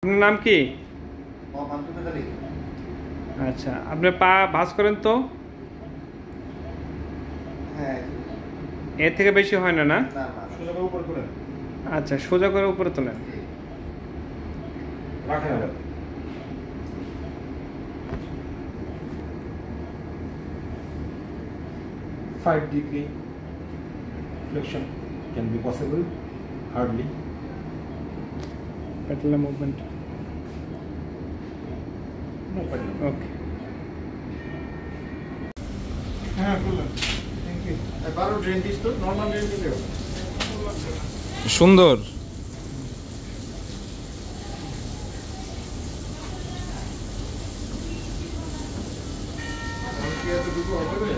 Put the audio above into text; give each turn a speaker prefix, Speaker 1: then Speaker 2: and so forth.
Speaker 1: আপনার নাম কি? আচ্ছা, আপনি পা ভাঁজ করেন তো।
Speaker 2: হ্যাঁ,
Speaker 1: এর থেকে বেশি হয় না, না?
Speaker 2: সোজা করে উপরে করেন।
Speaker 1: আচ্ছা, সোজা করে উপরে তোলেন।
Speaker 2: রাখেন আবার। 5 degree flexion can be possible, hardly.
Speaker 1: Patella movement.
Speaker 2: No problem.
Speaker 1: Okay.
Speaker 2: হ্যাঁ, বললাম। Thank you. বারো ড্রেন দিস তো, নর্মাল ড্রেন দিলেও।
Speaker 1: সুন্দর।
Speaker 2: এত দুটো হবে